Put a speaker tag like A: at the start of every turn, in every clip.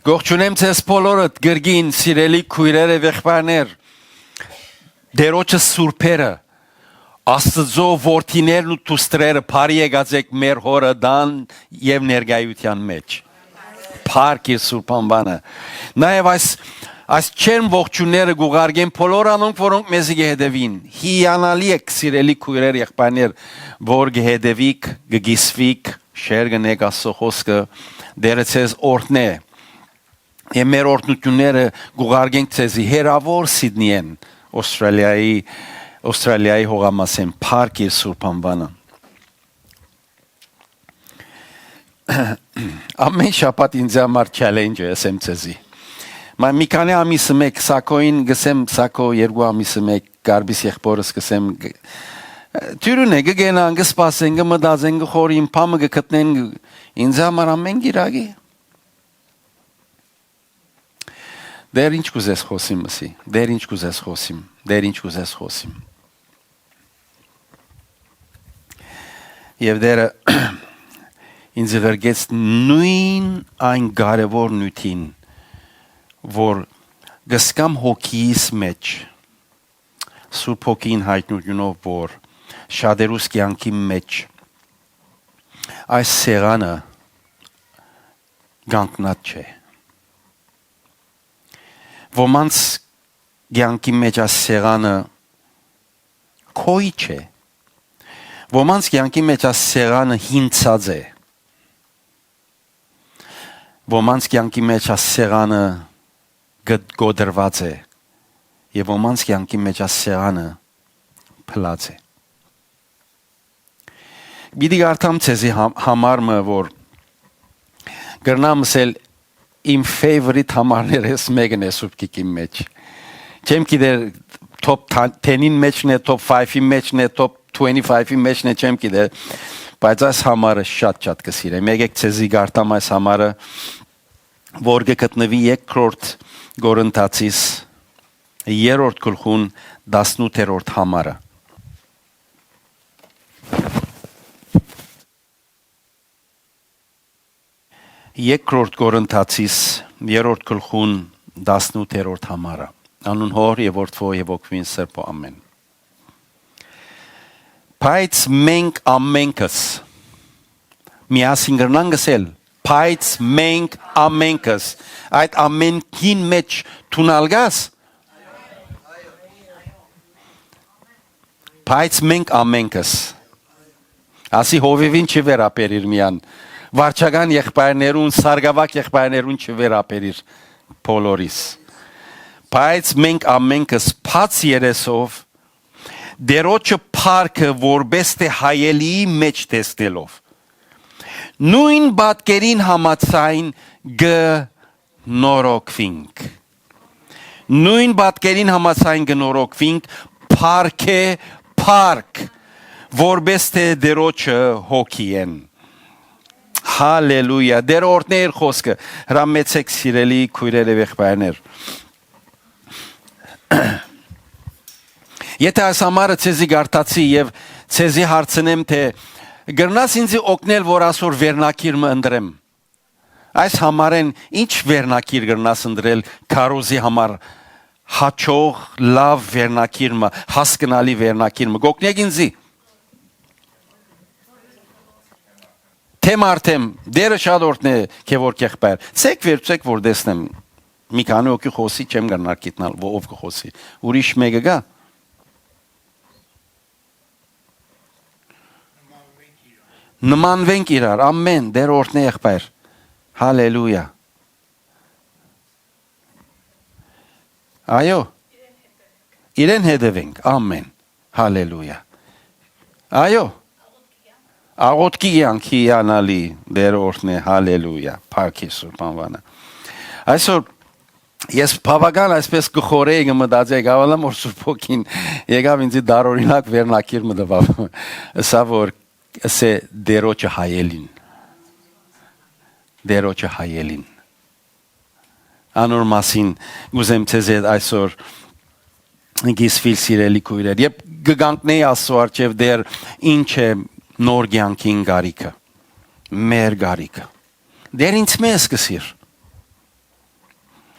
A: Գողջունեմ ձեզ բոլորդ գրգին սիրելի քույրեր եւ եղբայրներ Դերոջը սուրբերը Աստծո որդիներն ու դուստրերը բարի եկած եք մեր հորը դան եւ ներգայության մեջ Փառք իր սուրբ անվանը Նաեւ այս չեն ողջունները գուղարկեն բոլոր անոնք որոնք մեզ գեհդեվին հիանալի եք սիրելի քույրեր եղբայրներ որ գեհդեվիկ գգիսվիկ շեր գնեք Աստծո խոսքը դերը ցեզ օրհնե Եմ մեր օրհնությունները գուղարկենք ցեզի հերավոր Սիդնիեն Ավստրալիայի հողամասեն Փառք իր սուրբ անվանը Ամեն շաբաթ ինձ համար challenge է ասեմ ցեզի Մի քանի ամիսը մեկ սակոին գսեմ սակո երկու ամիսը մեկ կարբիս եղբորս գսեմ Տյուրուն է գգենան գսպասեն գմդազեն գխորին փամը գտնեն ինձ համար ամեն գիրագի Դեր ինչ կուզես խոսիմ մսի, դեր ինչ կուզես խոսիմ, դեր ինչ կուզես խոսիմ Եվ դերը ինձ վրգեց նույն այն կարևոր նյութին, որ գսկամ հոգիս մեջ, սուրբ հոգին հայտնությունով, որ շատերուս կյանքի մեջ, այս սեղանը գանքնատ չէ Ոմանց կյանքի մեջ այս սեղանը քոյ չէ Ոմանց կյանքի մեջ այս սեղանը հինցած է Ոմանց կյանքի մեջ այս սեղանը գոդրված է Եվ ոմանց կյանքի մեջ այս սեղանը փլած է Գիտի գարտամ ցեզի համարը որ գրնամսել Իմ favorite համարներս մեկն է սուպկիկի մեջ Չեմ գիտեր top 10-ին մեջն է, top 5-ի մեջն է, top 25-ի մեջն է, չեմ գիտեր Բայց այս համարը շատ կսիրեմ Եկեք ցեզի գարտամ այս համարը որ գտնվի երկրորդ Գորընթացիս երրորդ գլխուն 18-րդ համարը Երկրորդ Գորընթացիս երրորդ գլխուն 18-րդ համարը Անուն Հոր եւ Որդու եւ Ոգին Սրբո ամեն Բայց մենք ամենքս միասին գրնան գսել Բայց մենք ամենքս այդ ամենքին մեջ թունալգաս Բայց մենք ամենքս Ասի հովիվին չվերապերիր միան Վարչական եղբայրներուն, սարգավակ եղբայրներուն չվերապերիր բոլորիս Բայց մենք ամենքս փած երեսով Դերոջը փառքը որպես թե հայելիի մեջ տեսնելով Նույն բատկերին համաձայն գնորոգվինք Նույն բատկերին համաձայն գնորոգվինք փառքը փառք որպես թե դերոջը հոգի են Հալելույա, դեր օրդներ խոսքը, հրամեցեք սիրելի քույրեր և եղբայրներ Եթե այս համարը ցեզի գարտացի և ցեզի հարցնեմ, թե գրնաս ինձի օգնել, որ ասոր վերնակիր մը ընդրեմ Այս համարեն ինչ վերնակիր գրնաս ընդրել կարոզի համար հաչող լավ վերնակիր մը, հասկնալի վերնակիր մը, գոգնեք ինձի Թեմ արդեմ, դերը շատ օրդն է կևոր կեղբայր Ցեք վերցեք որ դեսնեմ Մի քանի օքի խոսի չեմ գնար գիտնալ ով կխոսի Ուրիշ մեկը գա Նմանվենք իրար ամեն դեր օրդն է եղբայր Հալելույա Այո Իրեն հետևենք ամեն Հալելույա Այո Աղոտքի յանքի յանալի դեր օրհն է հալելույա Փառք իր սուրբ անվանը Այսօր ես բավական այսպես կխորեի գմտածեի գավալամ որ սուրբ հոգին եկավ ինձ դարօրինակ վերնակիր մտավ Սա որ ասե դերոջը հայելին Անոր մասին գուզեմ ցեզ այսօր գիսվիլ սիրելի քույրեր Եվ գգանքնեի Աստծո առջև դեր ինչ է նոր կյանքին գարիքը, մեր գարիքը, դեր ինձ մեզ կսիր,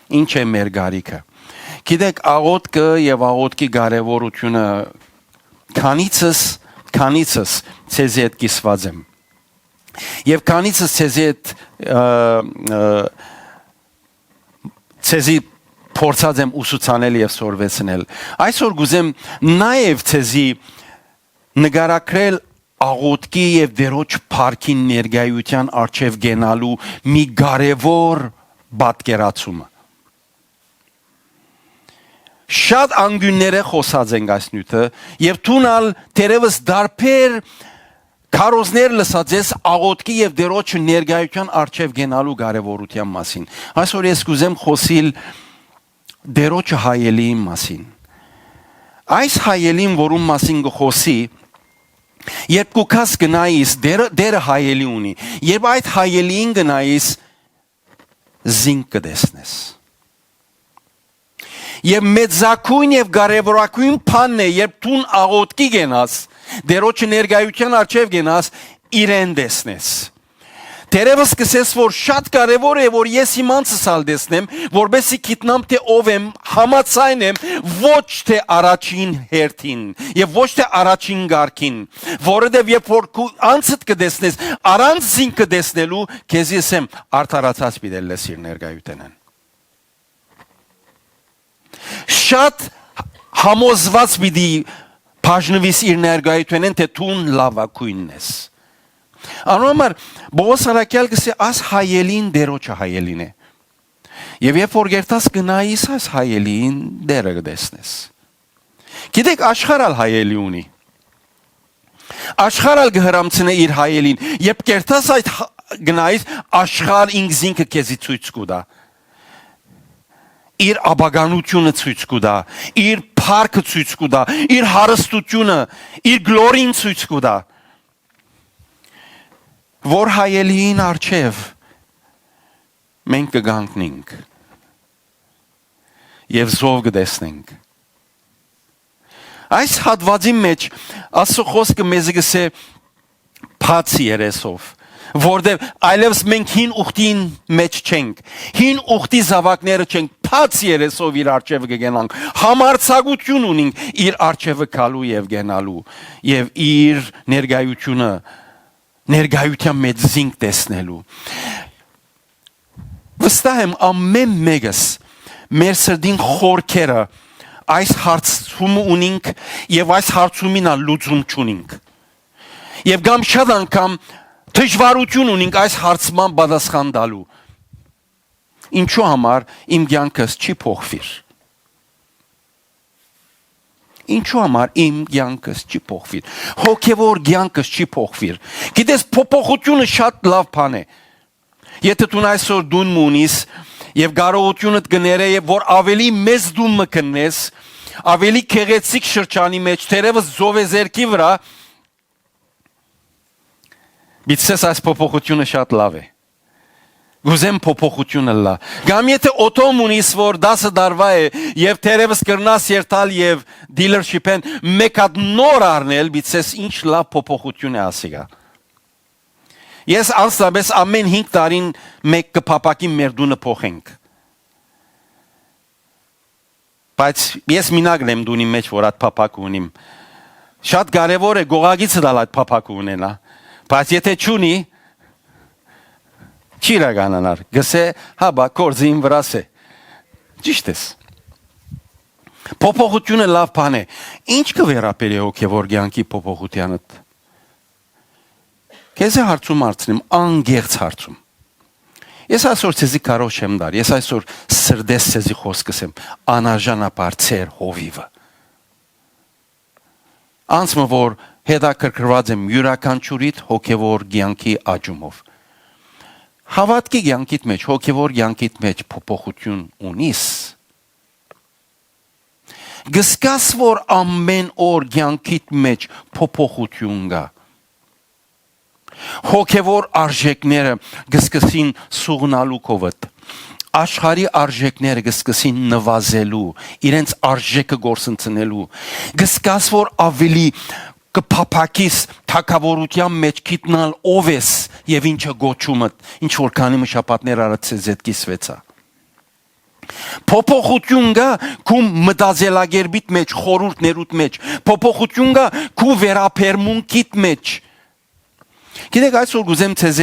A: Ինչ է մեր գարիքը։ Գիտեք, աղոթքը եւ աղոթքի կարեւորությունը քանիցս ցեզի հետ կիսված եմ։ Եվ քանիցս ցեզի փորձած եմ ուսուցանել եւ սորվեցնել։ Այսօր գուզեմ նաեւ ցեզի նկարագրել աղոթքի եւ դերոջ փառքին ներկայության արչեւ գենալու մի կարեւոր պատկերացումը։ Շատ անգյունները խոսած ենք այս նյութը եւ թունալ դերևս դարբեր քարոզներ լսած ես աղոթքի եւ դերոջ ներկայության արչեւ գենալու կարեւորության մասին։ Այսօր ես կուզեմ խոսիլ դերոջ հայելի մասին։ Այս հայելին, որում մասին կխոսի, երբ կուքաս գնայիս դերը հայելի ունի, երբ այդ հայելին գնայիս զինք կտեսնես։ Եվ մեծակույն եւ կարեւորակույն բանն է, երբ դու աղոթքի գնաս, դերոջ ներկայության արչեւ գնաս, իրեն տեսնես։ Դերևս կսես, որ շատ կարևոր է, որ ես իմանցս ալ տեսնեմ, որբեսի գիտնամ թե ով եմ, համաձայնեմ ոչ թե առաջին հերթին եւ ոչ թե առաջին գարքին, որովհետեւ երբ որ քու անցդ կտեսնես, առանց զինք կտեսնելու, քեզ եսեմ արդարացած պիտել լես իր ներկայութենն։ Շատ համոզված պիտի բաժնվիս իր ներկայութենն, թե դու լավակույնն ես։ Անորոմար Բողոս Արաքյալ գսե աս հայելին դերոջը հայելին է։ Եվ երբ որ գերտաս գնայիս աս հայելին դերը կտեսնես։ Գիտեք, աշխարհալ հայելի ունի։ Աշխարհալ գհրամցնե իր հայելին։ Երբ գերտաս այդ գնայիս աշխարհ ինքզինքը քեզի ցույց կուտա։ Իր աբագանությունը ցույց կուտա, իր փառքը ցույց կուտա, իր հարստությունը, իր գլորին ցույց կուտա։ Որ հայելին արչև մենք կգանքնենք եւ զով կտեսնենք։ Այս հատվածի մեջ Աստծո խոսքը մեզ գսե փած երեսով, որտեղ այլևս մենք հին ուխտին մեջ չենք, հին ուխտի զավակները չենք, փած երեսով իր արչևը կգենանք, համարձակություն ունենք իր արչևը գալու եւ գենալու եւ իր ներկայության մեջ զինք տեսնելու։ Վստահ եմ ամեն մեկս մեր սրտին խորքերը այս հարցումը ունենք եւ այս հարցումին լուծում չունենք։ Եվ գամ շատ անգամ դժվարություն ունենք այս հարցման պատասխան տալու։ Ինչու համար իմ կյանքս չի փոխվիր։ Ինչու համար իմ կյանքս չի փոխվիր։ Հոգևոր կյանքս չի փոխվիր։ Գիտես, փոփոխությունը շատ լավ բան է։ Եթե դու այսօր դուն ունիս եւ կարողությունդ գները եւ որ ավելի մեծ դումը կնես, ավելի քեղեցիկ շրջանի մեջ, թերևս զովեզերքի վրա, բիցես այս փոփոխությունը շատ լավ է։ Գուզեմ փոփոխությունը լա։ Գամ եթե օտոմ ունիս, որ 10 տարվա է եւ թերևս կրնաս երթալ եւ դիլերշիփեն մեկ հատ նոր առնել, բիցես ինչ լավ փոփոխություն է ասիգա։ Ես անձնապես ամեն 5 տարին մեկ կփապակի մեր դունը փոխենք։ Բայց ես մինագն եմ դունի մեջ, որ այդ փապակ ունիմ։ Շատ կարևոր է գողագիցը դալ այդ փապակ ունենա։ Բայց եթե չունի, չի ռագանանար, գսե, հաբա, կորձին վրաս է, ճիշտ ես, փոփոխությունը լավ բան է, ինչ կվերապեր է հոգևոր կյանքի փոփոխությանդ, քեզ է հարցում արցնեմ, անգեղծ հարցում, ես այսօր ցեզի կարող չեմ դար, ես այսօր սրդես ցեզի խոսքս եմ, անարժանապար ծեր հովիվը, անցմը որ հետաքրքրված եմ յուրաքանչյուրիդ հոգևոր կյանքի աճումով, հավատքի կյանքիդ մեջ, հոգևոր կյանքիդ մեջ փոփոխություն ունիս։ Գսկաս որ ամեն օր կյանքիդ մեջ փոփոխություն կա։ Հոգևոր արժեքները գսկսին սուղնալու կովդ։ Աշխարհի արժեքները գսկսին նվազելու, իրենց արժեքը գործընծնելու։ Գսկաս որ ավելի կփափակիս թակավորության մեջ գիտնալ ով ես եւ ինչը գոչումդ ինչ որ քանի մշապատներ արած ցեզ հետ կիսվեցա Փոփոխություն կա քու մտածելակերպիդ մեջ, խորհուրդներուդ մեջ, փոփոխություն կա քու վերապերմունքիդ մեջ։ Գիտեք, այսօր գուզեմ ցեզ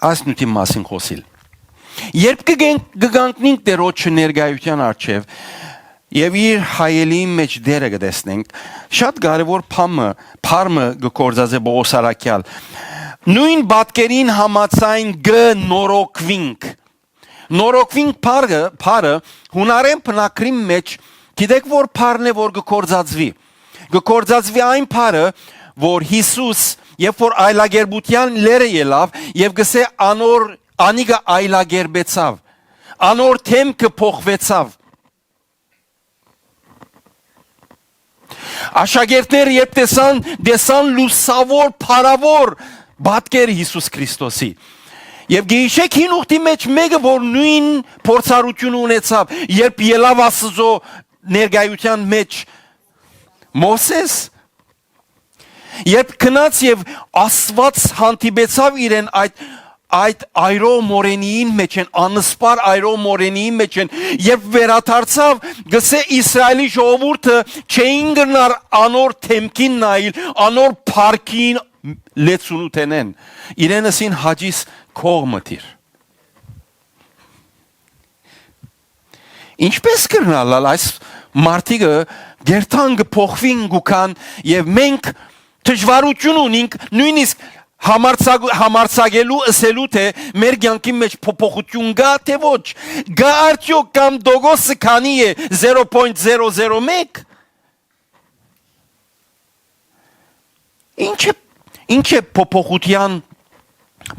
A: այս նույնի մասին խոսել։ Երբ կգանքնենք Տերոջ ներկայության առջև եւ իր հայելի մեջ դերը կտեսնենք, շատ կարեւոր փարմը գործած է Պողոս Արաքյալ։ Նույն բատկերին համացայն գնորոքվինք։ Նորոքվինք փարը հունարեն բնակրի մեջ գիտեք որ փարն է որ գործածվի։ Գործածվի այն փարը, որ Հիսուս երբ որ այլագերբության լերը ելավ եւ գսե անոր անիգա այլագերբեցավ, անոր թեմքը փոխվեցավ։ Աշակերտները երբ տեսան լուսավոր փարավոր բատկեր Հիսուս Քրիստոսի։ Եվ գիշեք հին ուխտի մեջ մեկը որ նույն փորձառություն ունեցավ, երբ ելավ Աստծո ներկայության մեջ Մովսես, երբ քնած եւ Աստված հանդիպեցավ իրեն այդ այրո մորենիին մեջ են, անսպար այրո մորենիին մեջ են, երբ վերադարձավ, գսե Իսրայելի ժողովուրդը չէին գնար անոր թեմքին նայել, անոր փառքին լեցունութենեն, իրենսին հաջիս կողմտիր։ Ինչպես կրնալ այս մարդիկը գերտան կփոխվին գուքան եւ մենք դժվարություն ունենք նույնիսկ համարցակելու ասելու թե մեր կյանքի մեջ փոփոխություն կա թե ոչ, գա արդյոք կամ դոգոսը քանի է 0.001 Ինչ է փոփոխության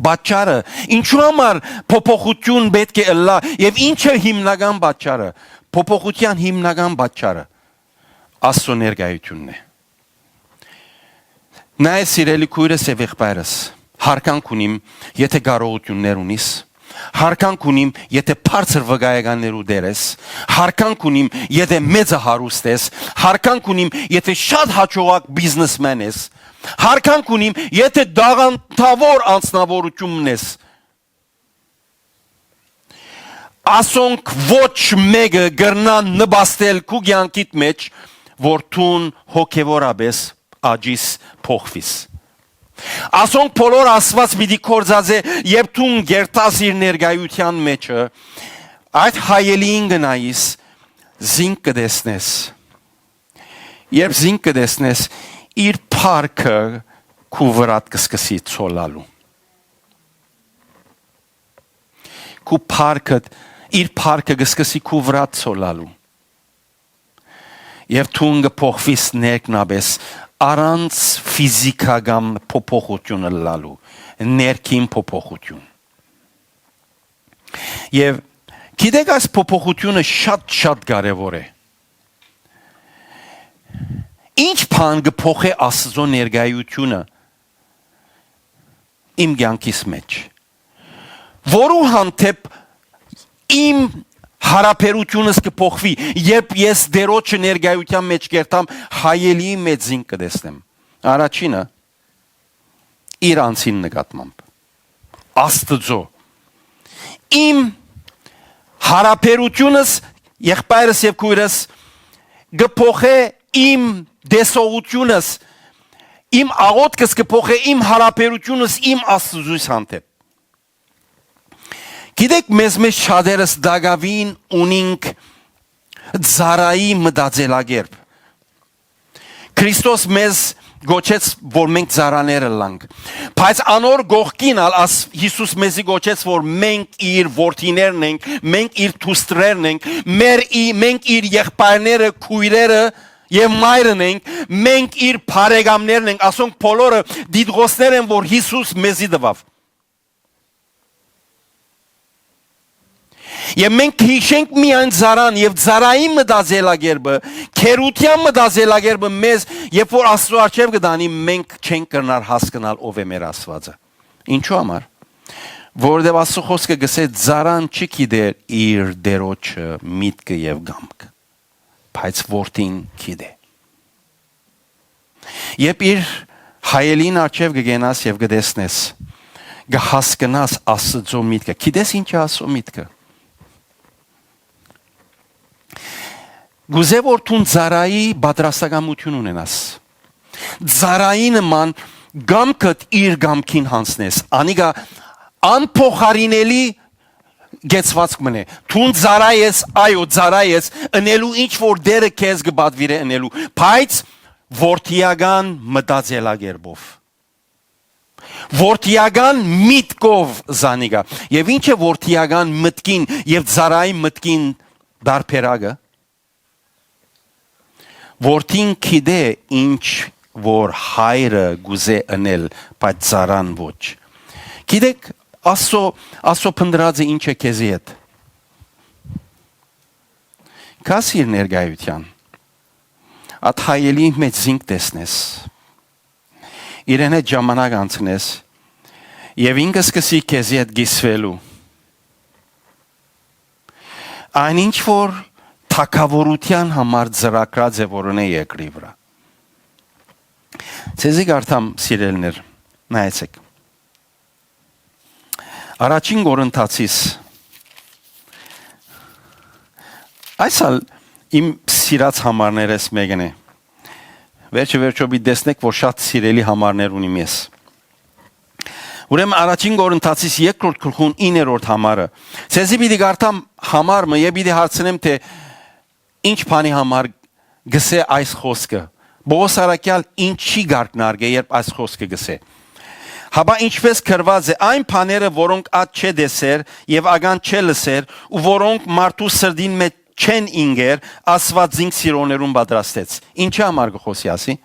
A: պատճառը, ինչու համար փոփոխություն պետք է ըլլա եւ ինչ է հիմնական պատճառը, փոփոխության հիմնական պատճառը Աստծո ներկայությունն է։ Նայ սիրելի քույրս եւ եղբայրս, հարկանք ունիմ, եթե կարողություններ ունիս, հարկանք ունիմ, եթե բարձր վկայականներ ուտես, հարկանք ունիմ, եթե մեծ հարուստ ես, հարկանք ունիմ, եթե շատ հաջողակ բիզնեսմեն ես, հարկանք ունիմ, եթե դաղանթավոր անձնավորություն ես։ Ասոնք ոչ մեկը գրնան նպաստել քու կյանքիդ մեջ, որ տուն հոգևորապես աջիս փոխվիս։ Ասոնք բոլոր Աստված պիտի կործածե, երբ դու գերտաս իր ներկայության մեջը, այդ հայելին գնայիս, զինք կտեսնես։ Երբ զինք կտեսնես, իր փառքը քու վրատ կսկսի ցոլալու։ Քու փառքը, իր փառքը կսկսի քու վրատ ցոլալու։ Եվ դու կփոխվիս ներքնաբես առանց ֆիզիկական փոփոխություն լալու, ներքին փոփոխություն։ Եվ գիտեք այս փոփոխությունը շատ կարևոր է։ Ինչ բան կփոխի Աստծո ներկայությունը իմ կյանքիս մեջ։ Որու հանդեպ իմ հարաբերությունս կփոխվի, երբ ես դերոջը ներկայության մեջ կերտամ հայելի մեծ զինք կտեսնեմ։ Առաջինը իր անձին նկատմամբ Աստծո իմ հարաբերությունս եղբայրս եւ քույրս կփոխե իմ դեսողությունս, իմ աղոթքս կփոխե իմ հարաբերությունս իմ Աստծուց հանդեպ։ Գիտեք մեզ մեջ շատերս դագավին ունենք ծարայի մտածելակերպ։ Քրիստոս մեզ գոչեց, որ մենք ծարաները լանք։ Բայց անոր գողքին Հիսուս մեզի գոչեց, որ մենք իր որդիներն ենք, մենք իր դուստրերն ենք, մենք իր եղբայրները, քույրերը եւ մայրն ենք, մենք իր բարեկամներն ենք, ասոնք բոլորը դիտողներ են, որ Հիսուս մեզի տվավ։ Եվ մենք հիշենք միայն ծարան եւ ծարայի մտածելակերպը, քերության մտածելակերպը մեզ, երբ որ Աստծո առջև կդանի, մենք չենք կրնար հասկանալ ով է մեր Աստվածը։ Ինչու համար։ Որովհետեւ Աստծո խոսքը գսե ծարան չի գիտեր իր դերոջը միտքը եւ գամքը, բայց որդին գիտե։ Երբ իր հայելին առջև կգենաս եւ կտեսնես, կհասկանաս Աստծո միտքը։ Գիտես ինչ է Աստծո միտքը։ Գուզե որ տուն ծարայի պատրաստակամություն ունենաս։ Ծարայի նման գամքդ իր գամքին հանցնես։ Անիգա անփոխարինելի գեցվածք մնե։ Տուն ծարայես, այո ծարայես, ընելու ինչ որ դերը քեզ կբադվիրե ընելու, բայց որդիական մտածելակերպով։ Որդիական միտքով զանիգա։ Եվ ինչ է որդիական մտքին եւ ծարայի մտքին դարբերակը։ Որդին գիտե ինչ որ հայրը գուզե անել, բայց ծարան ոչ։ Գիտեք ասո փնդրածը ինչ է քեզի հետ։ Կասիր ներգայության։ At հայելի մեջ զինք տեսնես։ Իրեն հետ ժամանակ անցնես եւ ինքը սկսի քեզի հետ գիսվելու։ Այն ինչ որ թակավորության համար ծրագրած է որոնե երկրի վրա։ Ցեզի գարտամ սիրելներ, նայեցեք։ Առաջին Կորինթացիս այսալ իմ սիրած համարներս մեկն է։ Վերջը մի տեսնեք, որ շատ սիրելի համարներ ունիմ ես։ Ուրեմն առաջին Կորինթացիս 2-րդ գլխուն 9-րդ համարը։ Ցեզի պիտի գարտամ համարը եւ պիտի հարցնեմ թե ինչ բանի համար գսե այս խոսքը։ Բողոս Արաքյալ ինչի գարկնարգ է, երբ այս խոսքը գսե։ Հաբա ինչպես գրված է այն բաները, որոնք ատ չէ դեսեր եւ ագան չէ լսեր, ու որոնք մարդու սրդին մեջ չեն ինգեր, Աստված զինք սիրոներուն պատրաստեց։ Ինչի համար գխոսի ասի։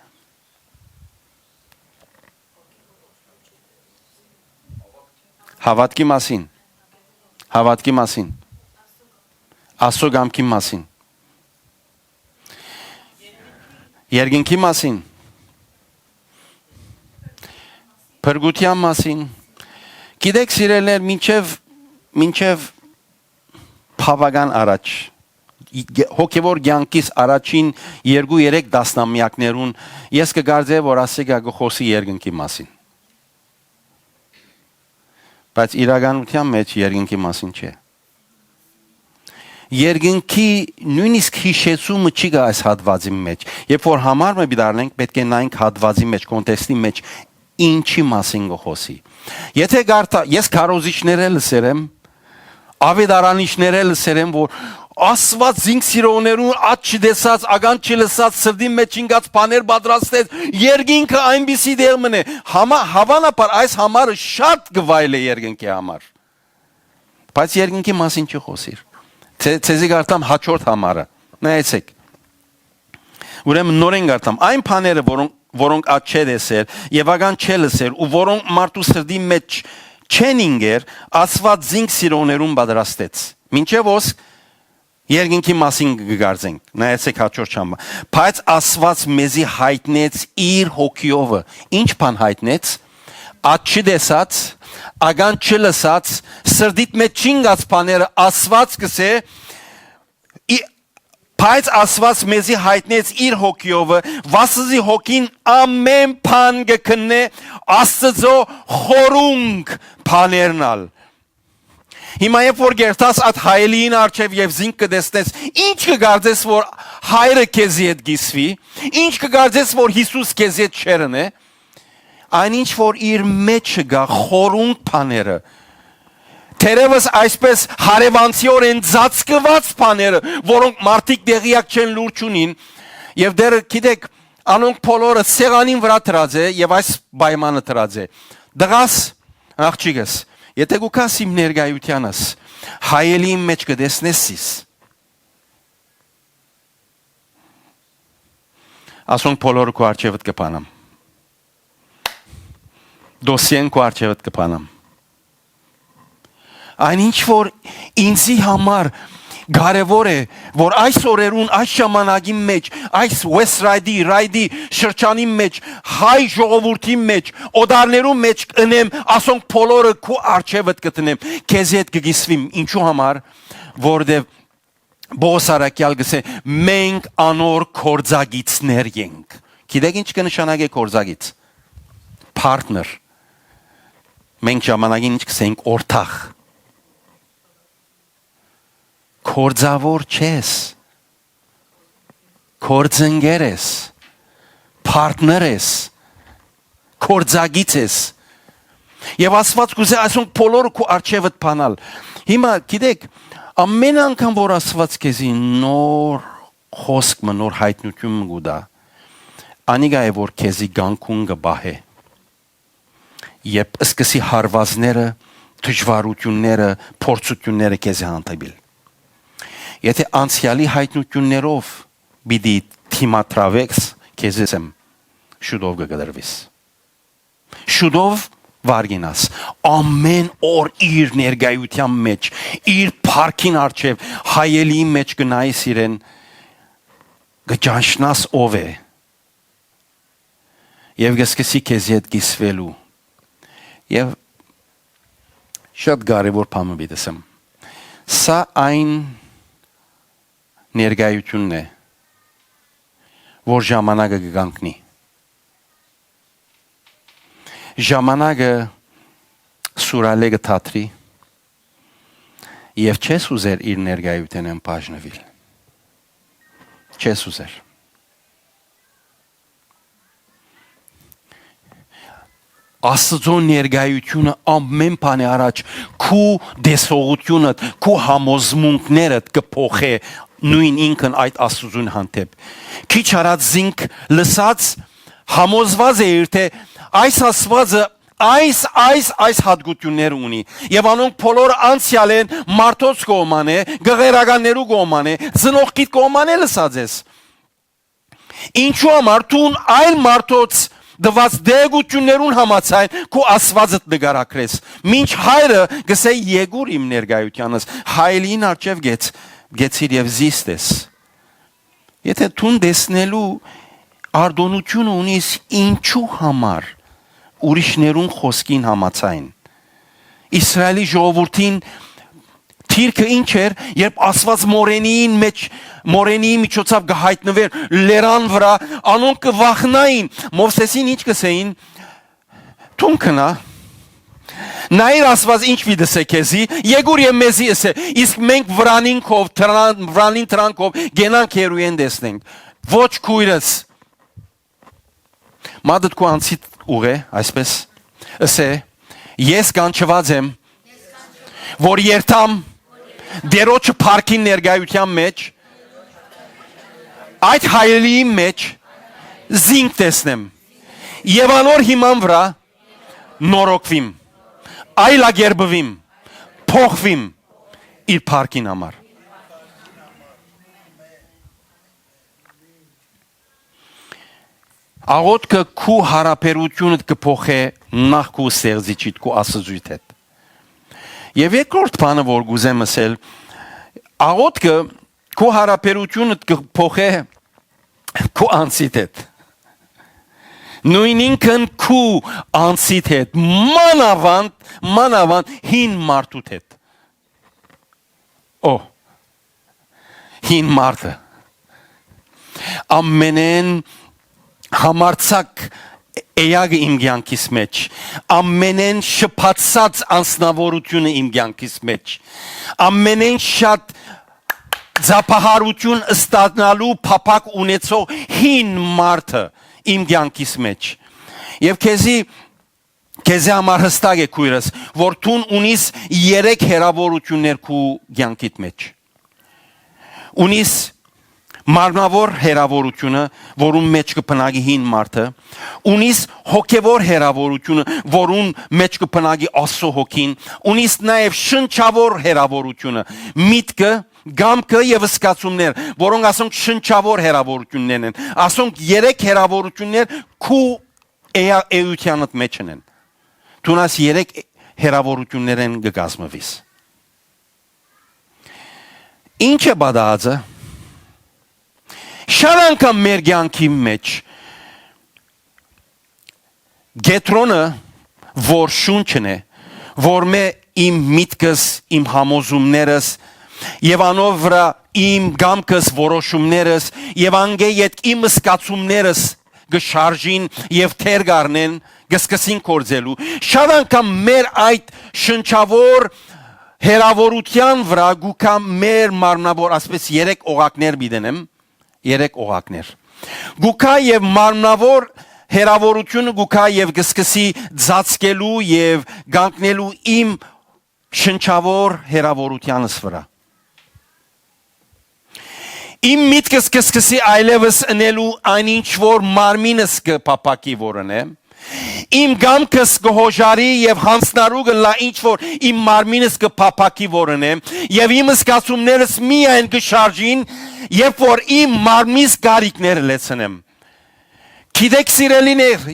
A: Հավատքի մասին։ Հավատքի մասին։ Աստծո գամքի մասին։ Երկինքի մասին։ Փրկության մասին։ Գիտեք սիրելներ, մինչև բավական առաջ հոգևոր կյանքից առաջին 2-3 տասնամյակներուն ես կգարձեի, որ ասիկա գխոսի երկինքի մասին։ Բայց իրականության մեջ երկինքի մասին չէ։ Երկինքի նույնիսկ հիշեցումը չի գա այս հատվածի մեջ։ Երբ որ համարը դառնանք, պետք է նայենք հատվածի մեջ, կոնտեքստի մեջ ինչի մասին գխոսի։ Եթե գարտա ես քարոզիչները լսերեմ, ավետարանիչները լսերեմ, որ Աստված զինք սիրողներուն ատ չդեսած, ագան չլսած, սրդի մեջ ինգած բաներ պատրաստեց, երկինքը այնպիսի դեր մնե։ Հավանաբար այս համարը շատ գվայել է երկինքի համար։ Բայց երկինքի մասին չի խոսիր։ Ցեզի գարտամ հաջորդ համարը։ Նայեցեք։ Ուրեմն նորեն գարտամ այն բաները, որոնք ատ չէ դեսեր, եւ ագան չէ լսեր, ու որոնք մարդու սրդի մեջ չեն ինգեր, Աստված զինք սիրողներուն պատրաստեց։ Մինչև ոսկ երկինքի մասին կգարձենք, նայեցեք հաջորդ շամը, բայց Աստված մեզի հայտնեց իր հոգիովը, ինչ բան հայտնեց, ատ չդեսած, ագան չլսած, սրդիտ մեջ չինգած բաները Աստված կսե, բայց Աստված մեզի հայտնեց իր հոգիովը, վասզի հոգին ամեն բան կքննե Աստծո խորունգ բաներնալ։ Հիմա երբ որ գերտաս at հայելին արչև եւ զինք կդեսնես, ինչ կգարձես որ հայրը քեզի հետ գիսվի, ինչ կգարձես որ Հիսուս քեզի հետ չերնե, այնինչ որ իր մեջ գա խորունգ բաները, թերևս այսպես հարևանցիորեն ծածկված բաները, որոնք մարդիկ դեղիակ չեն լուրջ ունին, եւ դեռ գիտեք, անոնք բոլորը սեղանին վրա դրած է եւ այս պայմանը դրած է։ Դղաս աղջիկս Եթե գուքաս իմ ներգայությանս, հայելի իմ մեջ կդեսնեսիս, ասոնք բոլորը քո արջևդ կպանամ, դոսիեն քո արջևդ կպանամ, այն ինչ որ ինձի համար կարևոր է, որ այս օրերուն, այս ժամանակի մեջ, այս West Ride-ի շրջանի մեջ, հայ ժողովրդի մեջ, օդարներու մեջ կնեմ, ասոնք բոլորը քո արջևդ կտնեմ, քեզ հետ կգիսվիմ, ինչու համար, որտեվ Բողոս Արաքյալ գսե, մենք անոր կորձագիցներ ենք։ Գիտեք ինչ կնշանակե կորձագից։ Partner։ Մենք ժամանակին ինչ կսենք օրթախ։ Կորձավոր չես։ Կորձընկեր ես, partner ես, կորձագից ես։ Եվ Աստված կուզե այսօր բոլորը քո արջևդ բանալ։ Հիմա գիտեք, ամեն անգամ որ Աստված քեզի նոր խոսք նոր հայտնություն գուտա, անիգա է որ քեզի գանքուն գբահե։ Երբ սկսի հարվածները, դժվարությունները, փորձությունները քեզի հանդիպել։ Եթե անցյալի հայտնություններով բիդի թիմատրավես քեզես եմ շուտով կգրվես։ Շուտով վարգինաս ամեն օր իր ներգայության մեջ իր փառքին արչև հայելի մեջ գնայիս իրեն գճանշնաս ով է եւ գսկսի քեզի հետ գիսվելու եւ շատ կարեւոր բան բիդեսեմ սա այն ներգայությունն է որ ժամանակը կգանքնի ժամանակը սուրալե գտատրի եւ չես ուզեր իր ներգայութենն բաժնվել չես ուզեր Աստծո ներգայությունը ամեն բանի առաջ քու դեսողությունդ քու համոզմունքներդ կփոխե նույն ինքն այդ Աստծուն հանդեպ քիչ արած զինք լսած համոզված է իր թե այս Աստվածը այս հատկություններ ունի եւ անոնք բոլոր անցյալ են մարդոց կողման է գղերականներու կողման է ծնողքիդ կողման է լսած ես ինչու համար դու այլ մարդոց դված դեղություններուն համացայն քո Աստվածդ նկարակրես մինչ հայրը գսե եկուր իմ ներգայությանս հայլին արջև գեցիր եւ զիստես եթե դու տեսնելու արդոնությունը ունիս ինչու համար ուրիշներուն խոսքին համացայն Իսրայելի ժողովրդին թիրքը ինչ էր երբ Աստված մորենի միջոցով գահիտնվեր լերան վրա անոնք կվախնային Մովսեսին ինչ կսեին թունքնա նայր Աստված ինչ վիդսե քեզի եկուր եւ մեզի էսե իսկ մենք վրանին տրանքով գենանք երույեն տեսնենք ոչ քույրս մադդ քո անցիդ ուղե այսպես էսե ես կանչված եմ որ երթամ դերոջ փառքին ներգայության մեջ այդ հայելի մեջ զինք տեսնեմ եւ անոր հիման վրա նորոգվիմ այլագերբվիմ փոխվիմ իր փառքին համար աղոթքը քու հարաբերությունդ կփոխե նախ քու սերձիչիդ քու Աստծուիդ հետ Եվ երկրորդ բանը որ գուզեմ ասել աղոթքը քո հարաբերությունդ կփոխե քո անցիդ հետ նույն ինքն քու անցիդ հետ մանավանդ հին մարդուդ հետ հին մարդը ամենեն համարցակ Էյագը իմ կյանքիս մեջ ամենեն շփացած անձնավորությունը իմ կյանքիս մեջ ամենեն շատ ձապահարություն ստանալու փափակ ունեցող հին մարդը իմ կյանքիս մեջ եւ քեզի համար հստակ է քույրս որ դու ունիս 3 հերավորություններ քու կյանքիդ մեջ ունիս Մարմնավոր հերավորությունը, որուն մեջ կփնագի հին մարդը, ունիս հոգևոր հերավորությունը, որուն մեջ կփնագի Աստծո հոգին, ունիս նաև շնչավոր հերավորությունը, միտքը, գամքը եւ սկացումներ, որոնք ասոնք շնչավոր հերավորություններն են։ Ասոնք 3 հերավորություններ քու էությունդ մեջ են։ Դունաս 3 հերավորություններն կգազմվիս։ Ինչ է բադածը Շատ անգամ մեր կյանքի մեջ գետրոնը որ շունչն է որ մե իմ միտքս իմ համոզումներս եւ անով վրա իմ գամքս որոշումներս եւ անգե յետ իմ սկացումներս գշարժին եւ թեր գառնեն գսկսին կորձելու շատ անգամ մեր այդ շնչավոր հերավորության վրա գուքա մեր մարմնավոր ասպես 3 օղակներ բիդենեմ երեք օղակներ։ Գուքա եւ մարմնավոր հերավորությունը գուքա եւ գսկսի ծածկելու եւ գանկնելու իմ շնչավոր հերավորությանս վրա։ Իմ միտքս կսկսի այլևս ընելու այնինչ որ մարմինս կփապակի որն է։ Իմ գամքս կհոժարի եւ հանցնարու գլա ինչ որ իմ մարմինս կփապակի որն է եւ իմ զգացումներս միայն կշարժին երբ որ իմ մարմնիս գարիկները լեցնեմ։ Գիտեք սիրելիներ,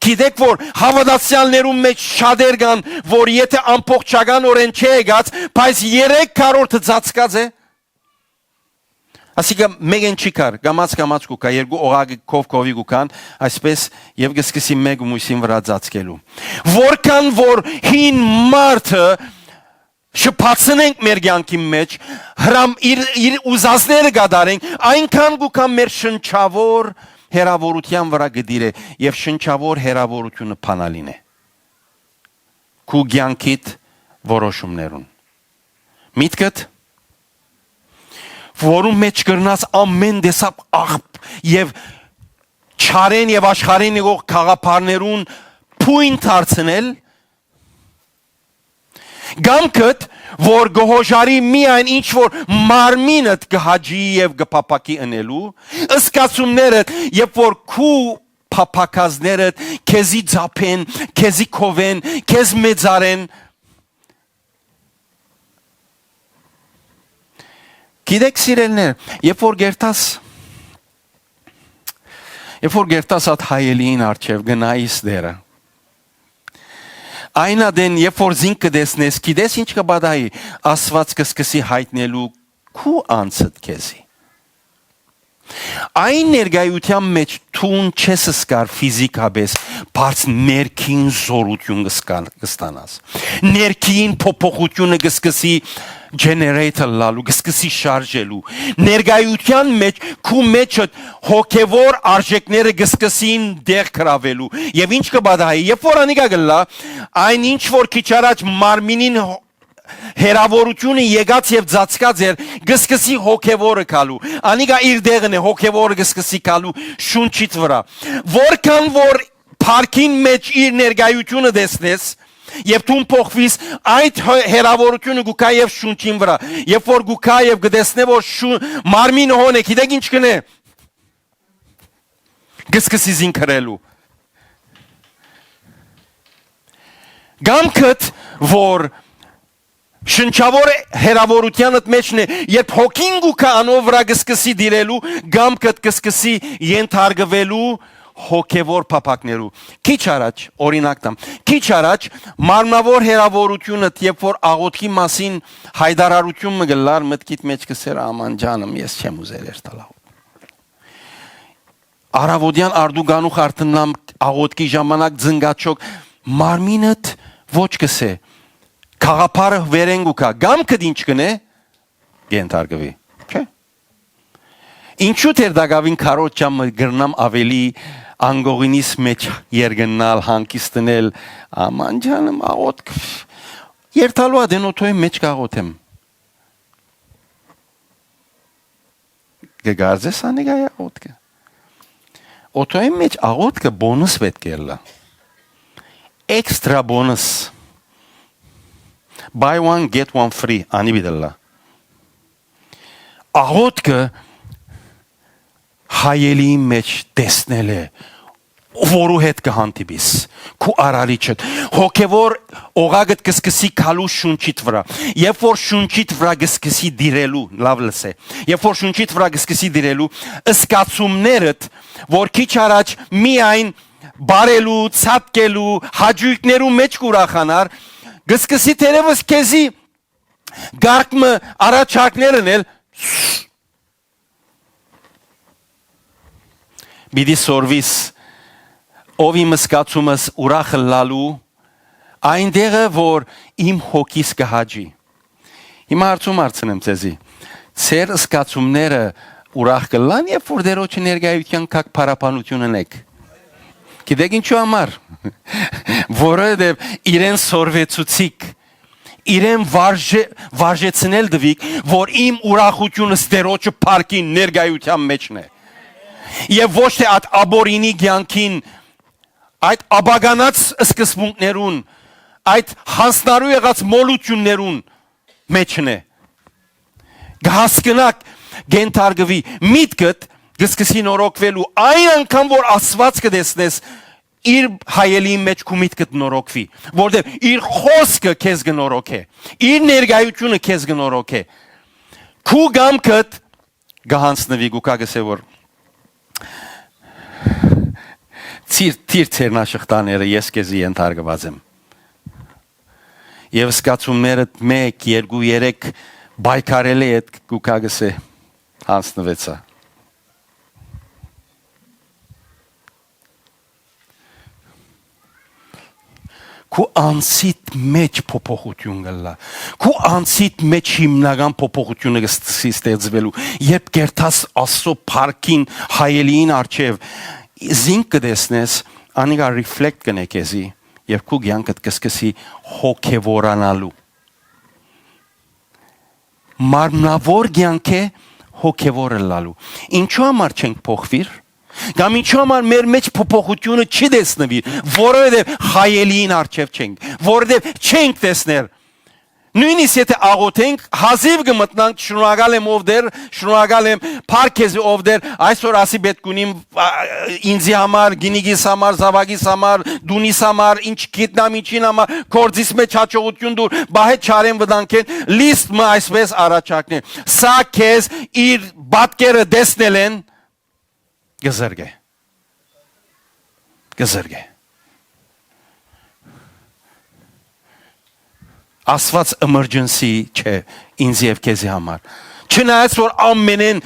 A: գիտեք որ հավատացյալներում մեջ շատեր կան որ եթե ամբողջականորեն չի եկած, բայց 3/4 ծածկած է։ Ասիկա մեկեն չի կար, գամած կուկա, երկու օղակի կովի կուկան, այսպես և գսկսի մեկ մույսին վրա ծածկելու։ Որքան որ հին մարդը շփացնենք մեր կյանքի մեջ, իր ուզածները կատարենք, այնքան գուկա մեր շնչավոր հերավորության վրա գդիր է և շնչավոր հերավորությունը փանալին է։ Քու կյանքիդ որոշումներուն։ Միտքդ որում մեջ կրնաս ամեն դեսապ աղբ և չարեն և աշխարեն եղող կաղապարներուն պույն թարցնել, գամքդ, որ գհոժարի միայն ինչ որ մարմինդ գհաջի և գպապակի ընելու, ըսկացումներդ, երբ որ քու պապակազներդ քեզի ձապեն, քեզի կովեն, քեզ մեծարեն, Գիտեք սիրելներ, երբ որ գերտաս at հայելին արջև գնայիս դերը, այն ադեն երբ որ զինք կդեսնես, գիտես ինչ կբադայի, ասված կսկսի հայտնելու քու անցդ քեզի։ Այն ներգայության մեջ թուն չես սկար ֆիզիկաբես, բայց ներքին զորություն կստանաս։ Ներքին փոփոխությունը կսկսի generator լալու, կսկսի շարժելու։ Ներգայության մեջ քու մեջը հոգևոր արժեքները կսկսին դեղ կրավելու։ Եվ ինչ կբադայի, երբ որ անիկա գլա, այն ինչ որ քիչ առաջ մարմինին հերավորությունը եկած եւ ծածկած էր գսկսի հոգևորը կալու անիկա իր դեղն է հոգևորը գսկսի կալու շունչից վրա որքան որ парքին մեջ իր ներգայությունը դեսնես եւ դու փոխվիս այդ հերավորությունը գուկա եւ շունչին վրա երբ որ գուկա եւ գտեսնե որ մարմինը հոն է գիտեք ինչ կնե գսկսի զինքրելու գամքդ որ Շնչավոր հերավորությանդ մեջն է, երբ հոգին գուկա անով վրա գսկսի դիրելու, գամքդ գսկսի ենթարկվելու հոգևոր փապակներու։ Քիչ առաջ, օրինակ տամ, քիչ առաջ մարմնավոր հերավորությունը, երբ որ աղոթքի մասին հայտարարություն մգլար, մտքիդ մեջ կսեր աման ջանım, ես չեմ ուզել երթալ Արավոդյան արդուգանուխ արտնամ աղոթքի ժամանակ ձնգաչոք, մարմինդ ոչ կսե Կաղապարը վերենգուկա, գամքդ ինչ կնե, ենթարկվի, չէ։ Ինչու թեր դագավին կարոտ ճամը գրնամ ավելի անգողինիս մեջ երգնալ, հանկիստնել, աման ջանım, աղոտ, երթալու ադեն ոտոյի մեջ կաղոտ եմ։ Գգարձես անիգայ աղոտքը։ Ոտոյի մեջ աղոտքը բոնուս պետք էլա։ Էքստրա բոնուս։ Buy one, get one free. Ani bidella. Աղոտքը հայելի մեջ տեսնել է, որու հետ կհանդիպիս, քու արարիչդ, հոգևոր օղագդ կսկսի կալու շունչիտ վրա, երբ որ շունչիտ վրա կսկսի դիրելու, լավ լսե, երբ որ շունչիտ վրա կսկսի դիրելու, ըսկացումներդ, որ քիչ առաջ միայն բարելու, ցատկելու, հաջույքներու մեջ կուրախանար, Գսկսի թերևս քեզի գարկմը առաջարկներն էլ Բիդի սորվիս ով իմ սկացումս ուրախը լալու այնտեղը որ իմ հոգիս կհաջի Հիմա հարցնեմ ձեզի Ձեր սկացումները ուրախ կլան երբ որ դերոջ ներկայության կակ փարապանություն ունեք Գիտեք ինչու համար, որովհետև իրեն սորվեցուցիկ, իրեն վարժեցնել դվիկ, որ իմ ուրախությունս Տերոջը փառքին ներկայության մեջն է։ Եվ ոչ թե այդ աբորինի կյանքին, այդ աբագանած սկզբունքներուն, այդ հանցնարու եղած մոլություններուն մեջն է։ Գահասկնակ գենթարգվի միտքդ գսկսի նորոգվելու այն անգամ որ Աստված կդեսնես իր հայելի մեջ քու միտքդ նորոգվի, որտեղ իր խոսքը քեզ կնորոգե, իր ներկայությունը քեզ կնորոգե։ Քու գամքդ գահանցնվի գուկագսե որ Ծիր ցերնաշղթաները ես քեզի ենթարկված եմ։ Եվ սկացումներդ 1, 2, 3 բայկարելի այդ գուկագսե հանցնվեցա։ Քու անցիդ մեջ փոփոխություն գլա։ Քու անցիդ մեջ հիմնական փոփոխությունը կստացի ստեղծվելու։ Երբ կերտաս Աստծո փառքին հայելին արչև զինք կդեսնես, անիկա ռիֆլեկտ կնե քեզի եւ քու կյանքդ կսկսի հոգեվորանալու։ Մարմնավոր կյանք է հոգեվորը լալու։ Ինչու համար չենք փոխվիր։ Կամ ինչու համար մեր մեջ փոփոխությունը չի տեսնվի, որովհետև հայելին արչև չենք, որովհետև չենք տեսներ։ Նույնիսկ եթե աղոթենք, հազիվ կմտնանք, շնորհակալ եմ ով դեր, շնորհակալ եմ Փարքեզի ով դեր, այսօր ասի պետք ունիմ ինձի համար, գինիգիս համար, զավակիս համար, դունիս համար, ինչ գիտնամ ինչին համար, կորձիս մեջ հաջողություն դուր, բահե չարեն վտանգեն, լիստ մը այսպես առաջակնեն։ Սա քեզ իր բատկերը դեսնել են գզրգե։ Աստված emergency չէ ինձ եւ քեզի համար։ Չնայած որ ամենեն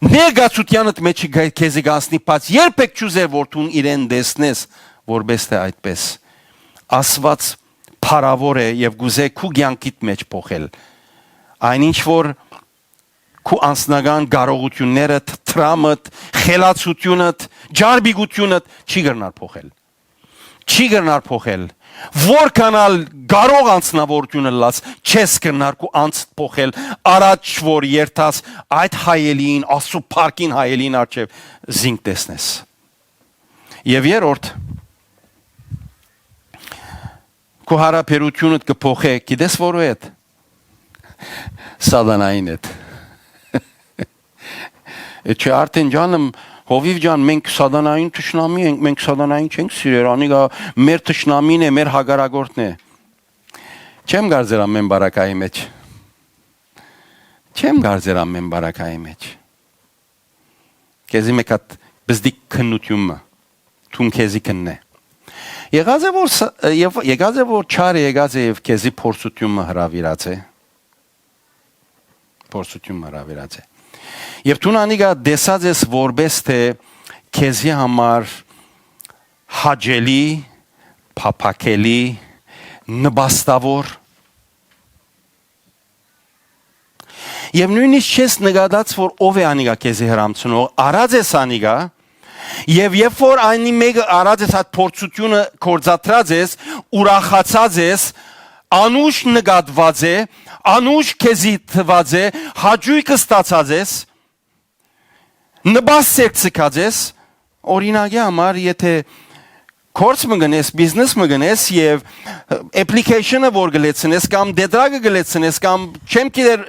A: ներգացությանդ մեջ քեզի գասնի, բայց երբեք չուզեր որ դու իրեն դեսնես, որպես թե այդպես։ Աստված փարավոր է եւ գուզե քու կյանքիդ մեջ փոխել։ Այնինչ որ քու անձնական կարողություններդ, տրամդ, խելացությունդ, ջարբիգությունդ չի գնար փոխել։ Չի գնար փոխել։ Որքանալ կարող անձնավորությունը լաց չես կնար քու անց փոխել առաջ որ երթաս այդ հայելին Աստծո փառքին հայելին արչև զինք տեսնես։ Եվ երրորդ քու հարաբերությունդ կփոխե, գիտես որու հետ։ Սատանային հետ։ Չէ արդեն ջանım Հովիվ ջան, մենք սատանային թշնամի ենք, մենք սատանային չենք սիրեր, անիկա մեր թշնամին է, մեր հագարագործն է։ Չեմ գարձեր ամեն բարակայի մեջ։ Չեմ գարձեր ամեն բարակայի մեջ։ Քեզի մեկ հատ բզդիկ քննությունը, թուն քեզի քննե։ Եղած է որ չար եղած է եւ քեզի փորձությունը հրավիրած է։ Փորձությունը հրավիրած է։ Եվ դու անիկա դեսած ես որպես թե քեզի համար հաջելի, փափակելի, նպաստավոր Եվ նույնիսկ չես նկատած որ ով է անիկա քեզի հրամցնող, արած ես անիկա Եվ երբ որ այնի մեկը արած ես այդ փորձությունը կործատրած ես, ուրախացած ես, անուշ նկատված է, անուշ քեզի թված է, հաջույքը ստացած ես, նպաստ ցեկցկած ես, օրինակի համար եթե կորս մգնես, բիզնես մգնես եւ application-ը որ գլեցնես կամ դեդրագը գլեցնես կամ չեմ գիտեր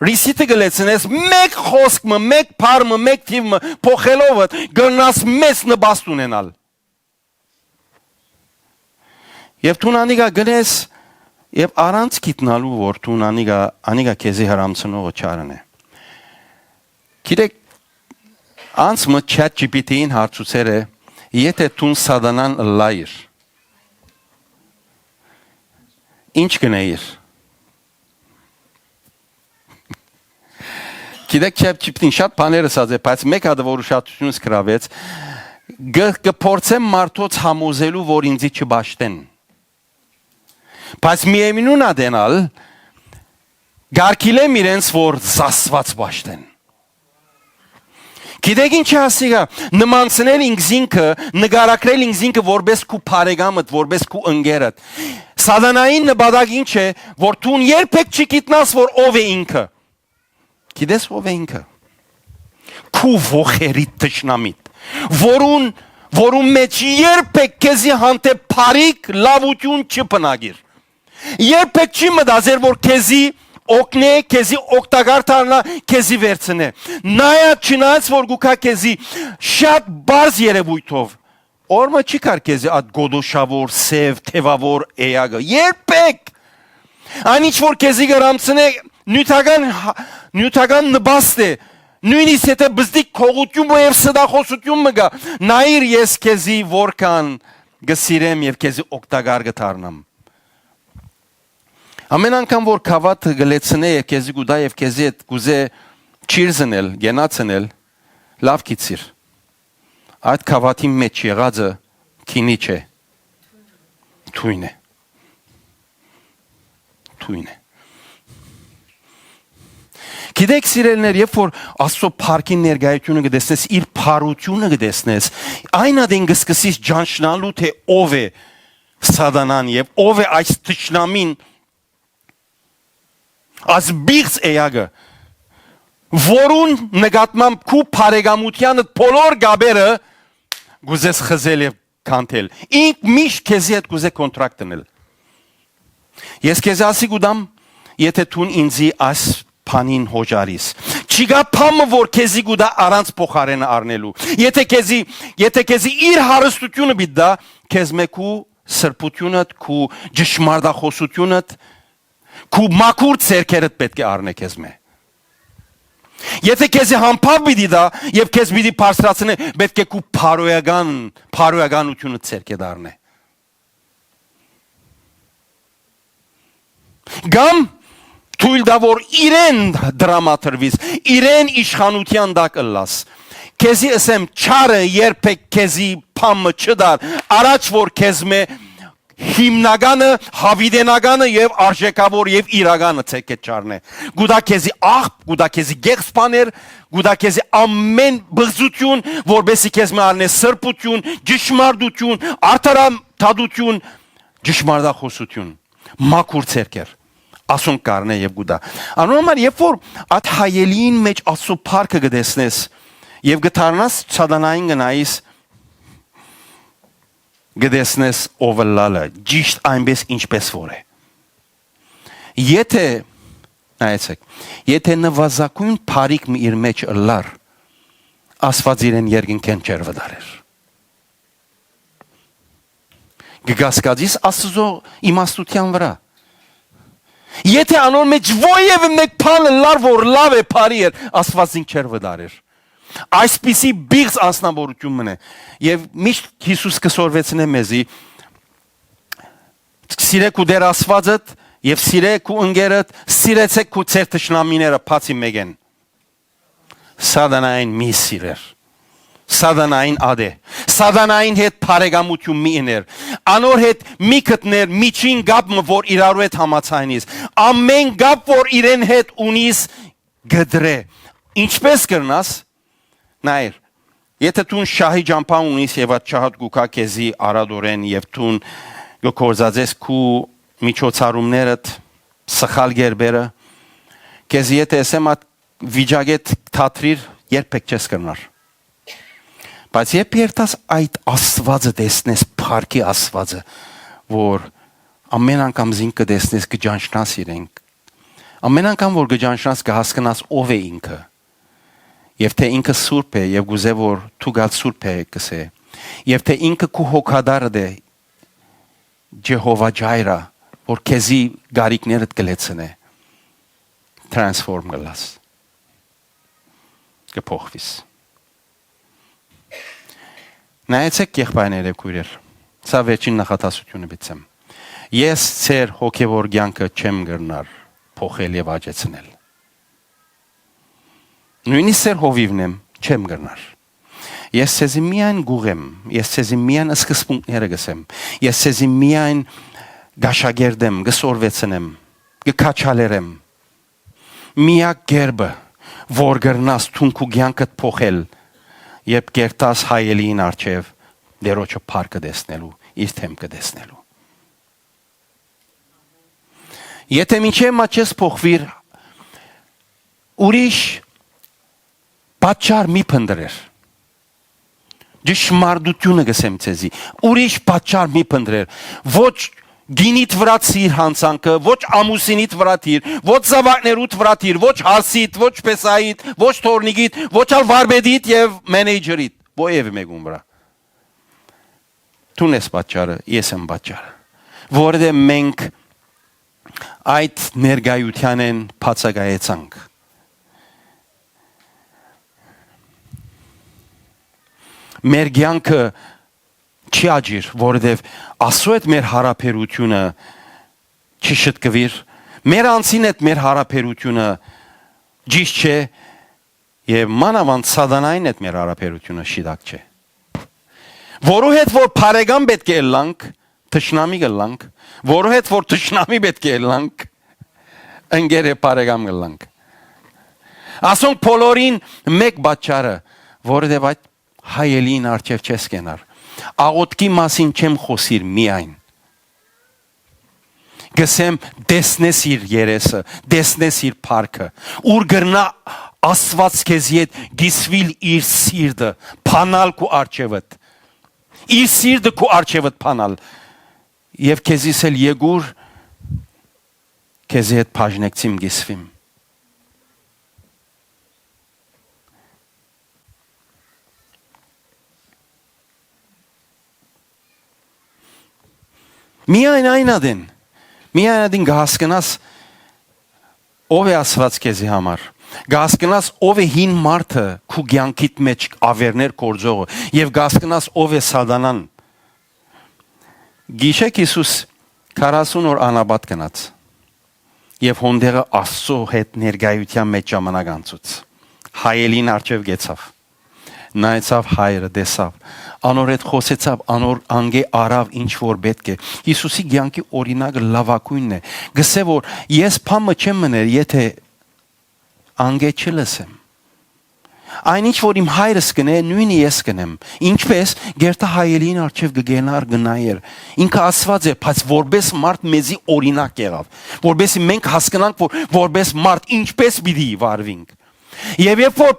A: Ռիսիտը գլեցնես մեկ խոսքը, մեկ փարմը, մեկ թիվը փոխելով գնաս մեծ նպաստ ունենալ։ Եվ դու անիկա գնես եւ առանց գիտնալու որ դու անիկա քեզի հրամցնողը չարն է։ Գիտեք անց մը ChatGPT-ին հարցուցեր է եթե դու սատանան լայր ինչ կնեիր Գիտեք ChatGPT-ին շատ բաներ ասած է, բայց մեկ հատ որ ուշադրությունս գրավեց, կփորձեմ մարդոց համոզելու, որ ինձի չբաշտեն։ Բայց միևնույն ադենալ գարկիլեմ իրենց, որ զասված բաշտեն։ Գիտեք ինչ ասիգա, նմանցնել ինքզինքը, նկարակրել ինքզինքը որպես քու բարեկամդ, որպես քու ընկերդ։ Սատանային նպատակը ինչ է, որ դու երբեք չգիտնաս, որ ով է ինքը։ Գիտես ով է ինքը։ Քու ողերի տշնամիտ, որում մեջ երբեք քեզի հանդեպ բարիք լավություն չբնագիր։ Երբեք չի մտածեր, որ քեզի օգնե, քեզի օգտակար դառնա, քեզի վերցնե։ Չնայած որ գուքա քեզի շատ բարձ երևույթով, օրմը չի կար քեզի այդ գոդոշավոր, սև, թևավոր էյագը։ Երբեք։ Այն ինչ որ քեզի գրամցնե նյութական նպաստ է։ Նույնիսկ եթե բզդիկ քողություն եւ սդախոսություն մգա, նայիր ես քեզի որքան գսիրեմ եւ քեզի օգտակար գդառնամ։ Ամեն անգամ որ քավաթը գլեցնե եւ քեզի գուդա եւ քեզի հետ գուզե չիրզնել, գենացնել, լավ գիցիր։ Այդ քավաթի մեջ եղածը քինի չէ։ Թույն է։ Թույն է։ Գիտեք սիրելիներ, երբ որ Աստծո փառքի ներկայությունը գտեսնես, իր փառությունը գտեսնես, այն ադեն գսկսես ճանչնալու թե ով է Սատանան եւ ով է այս թշնամին, այս բիղծ էյագը, որուն նկատմամբ քու բարեկամությանդ բոլոր գաբերը գուզես խզել եւ կանթել։ Ինք միշտ քեզի հետ գուզե կոնտրակտ դնել։ Ես քեզ ասի գուդամ, եթե դու ինձի այս Փանին հոժարիս։ Չիգա փամը որ քեզի գուդա առանց փոխարենը առնելու։ Եթե քեզի իր հարստությունը բիդա, քեզ մեկու սրբությունդ, քու ճշմարտախոսությունդ, քու մաքուր ցերքերդ պետք է առնե քեզ մե։ Եթե քեզի համբավ բիդի դա եւ քեզ բիդի բարձրացնե, պետք է քու փարոյականությունը ցերք է դառնե։ Գամ թույլ դա որ իրեն դրամատրվիս, իրեն իշխանության դա կլաս։ Քեզի ասեմ չարը երբեք քեզի փամը չդար, առաջ որ քեզ մե հիմնականը, հավիդենականը եւ արժեքավոր եւ իրականը ցեք է չարնե։ Գուդա քեզի աղբ, գուդա քեզի գեղսպաներ, գուդա քեզի ամեն բղզություն, որբեսի քեզ մե առնե սրբություն, ճշմարտություն, արդարադատություն, ճշմարտախոսություն, մաքուր ցերքեր։ Ասուն կարնե եւ գուդա։ Անոնոմար երբ որ այդ հայելին մեջ Աստծո փառքը գտեսնես եւ գտարնաս Սատանային գնայիս գտեսնես overlala ճիշտ այնպես ինչպես որ է։ Եթե նվազագույն փառիք իր մեջ ըլլար, Աստված իրեն երկնքեն չեր վդարեր։ Գգասկածիս Աստծո իմաստության վրա։ Եթե անոր մեջ ովև մեկ բանը լար որ լավ է բարի էր, Աստվածին չեր վդարեր։ Այսպիսի բիղծ անձնավորություն մնե եւ միշտ Հիսուս կսորվեցնե մեզի սիրեք ու դեր Աստվածդ եւ սիրեք ու ընկերդ, սիրեցեք ու ձեր թշնամիները բացի մեկեն։ Սատանային մի սիրեր։ Սատանային ադե, Սատանային հետ բարեկամություն մի իներ, անոր հետ մի գտներ միջին գապը որ իրարու հետ համացանից, ամեն գապ որ իրեն հետ ունիս գդրե, ինչպես կրնաս, նայր, եթե տուն շահի ճամփա ունիս եւ այդ շահատ գուկա քեզի արադորեն եւ տուն գործածես քու միջոցառումներդ սխալ գերբերը, քեզի եթե ասեմ այդ վիճակետ թատրիր երբեք չես կրնար։ Բայց երբ երթաս այդ Աստվածը տեսնես, փառքի Աստվածը, որ ամեն անգամ զին կտեսնես կճանչնաս իրենք, ամեն անգամ որ կճանչնաս կհասկանաս ով է ինքը, եւ թե ինքը սուրբ է եւ գուզե որ դու գալ սուրբ է կսե, եւ թե ինքը քու հոգադարը դե Ջեհովա Ջայրա, որ քեզի գարիկներդ կլեցնե, transform գլաս, կփոխվիս։ Նայեցեք եղբայրներ եւ քույրեր, սա վերջին նախատասությունը բիցեմ։ Ես ծեր հոգեվոր կյանքը չեմ գրնար փոխել եւ աճեցնել։ Նույնիսկ ծեր հովիվն եմ չեմ գրնար։ Ես ցեզի միայն գուղեմ, ես ցեզի միայն սկզբունքները գսեմ, ես ցեզի միայն գաշագերդեմ, գսորվեցնեմ, գքաչալերեմ։ Միակ գերբը, որ գրնաս թունքու կյանքդ փոխել Եվ կերտաս հայելին արջև դերոջը փառքը դեսնելու, իր թեմքը դեսնելու։ Եթե մինչև մաչես փոխվիր ուրիշ պատճառ մի փնտրեր։ Ճշմարտությունը գսեմ ցեզի։ Ուրիշ պատճառ մի փնտրեր։ Ոչ գինիդ վրա ցիր հանցանքը, ոչ ամուսինիդ վրա թիր, ոչ զավակներուդ վրա թիր, ոչ հասիդ, ոչ պեսայիդ, ոչ թորնիկիդ, ոչ ալ վարպետիդ եւ մենեջերիդ, ովևէ մեկուն վրա։ Դու ես պատճառը, ես եմ պատճառը։ Որովհետեւ մենք այդ ներգայությանեն բացակայեցանք։ Մեր կյանքը չի աջիր, որովհետև Աստծո հետ մեր հարաբերությունը չի շտկվիր, մեր անձին հետ մեր հարաբերությունը ճիշտ չէ եւ մանավանդ սատանային հետ մեր հարաբերությունը շիտակ չէ։ Որովհետև որ բարեկամ պետք է լանք, թշնամի գլանք, որովհետև որ թշնամի պետք է լանք, ընկեր է բարեկամ գլանք։ Ասոնք բոլորին մեկ պատճառը, որովհետև այդ հայելին արջև չես կենար։ Աղոտքի մասին չեմ խոսիր միայն։ Գսեմ դեսնես իր երեսը, դեսնես իր փառքը, ուր գրնա Աստված քեզի հետ գիսվիլ իր սիրտը, փանալ քու արջևդ։ Իր սիրտը քու արջևդ փանալ։ Եվ քեզիս էլ եկուր քեզի հետ բաժնեկցիմ գիսվիմ։ Միայն այն adin գահսկնաս ով է ասված քեզի համար, գահսկնաս ով է հին մարդը քու կյանքիդ մեջ ավերներ կորձողը եւ գահսկնաս ով է սատանան։ Գիշեք Հիսուս 40 օր անաբատ գնաց եւ հոնդեղը Աստծո հետ ներգայության մեջ ժամանակ անցուց։ Հայելին արջև գեցավ։ Նայեցավ հայրը դեսավ, անոր հետ խոսեցավ, անոր անգե արավ ինչ որ պետք է։ Հիսուսի կյանքի օրինակը լավակույնն է։ Գսե որ ես փամը չեմ մներ, եթե անգե չլսեմ։ Այնինչ որ իմ հայրս կնե, նույնը ես կնեմ։ Ինչպես գերտա հայելին արջև գգենար գնայեր։ Ինքը ասված է, բայց որպես մարդ մեզի օրինակ եղավ։ Որպեսզի մենք հասկանանք, որ որպես մարդ ինչպես պիտի վարվենք։ Եվ երբ որ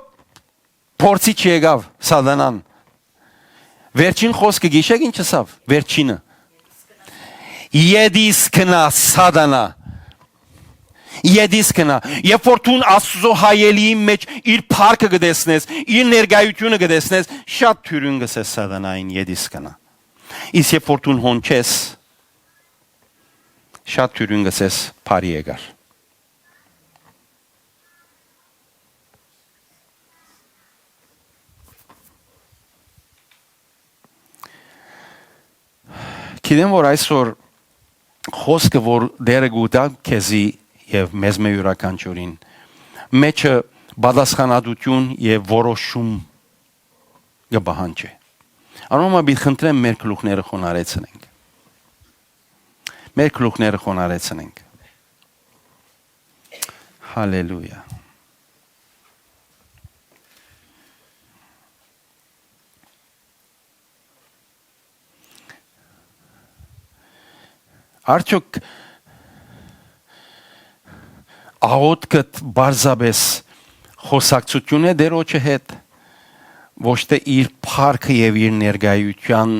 A: փորձի չեկավ սատանան։ Վերջին խոսքը գիշեք ինչ ասավ, վերջինը։ Եդիս կնա սատանա։ Եդիս կնա։ Երբ որ դու Աստծո հայելիի մեջ իր փառքը գտեսնես, իր ներգայությունը գտեսնես, շատ թյուրին գսես սատանային եդիս կնա։ Իսկ երբ որ դու հոնչես, շատ թյուրին գսես բարի եկար։ Գիտեմ որ այսօր խոսքը որ դերը գուտա քեզի եւ մեզ մեր յուրաքանչյուրին մեջը բադասխանատություն եւ որոշում գբահանջ է։ Անոնց բիտ խնդրեմ մեր գլուխները խոնարեցնենք։ Մեր գլուխները խոնարեցնենք։ Հալելույա։ Արդյոք աղոտքդ բարձաբես խոսակցություն է դերոջը հետ, ոչ թե իր փառքը եւ իր ներգայության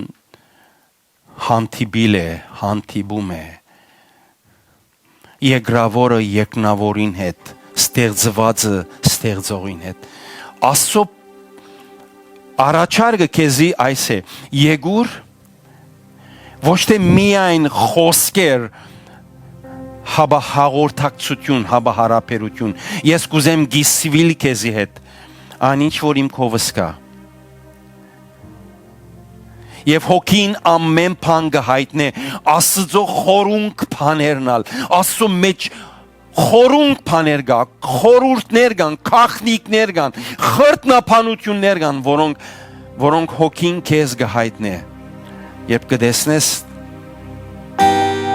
A: հանդիպիլ է, հանդիպում է։ Եգրավորը եկնավորին հետ, ստեղծվածը ստեղծողին հետ։ Աստծո առաջարկը քեզի այս է. եկուր ոչ թե միայն խոսքեր, հաբա հաղորդակցություն, հաբա հարաբերություն։ Ես կուզեմ գիսվիլ քեզի հետ, անինչ որ իմ քովս կա։ Եվ հոգին ամեն բան կհայտնե, Աստծո խորունկ բաներնալ, Աստծո մեջ խորունկ բաներ կա, խորհուրդներ կան, քաղաքնիկներ կան, խրտնափանություններ կան, որոնք հոգին քեզ կհայտնե։ Երբ կտեսնես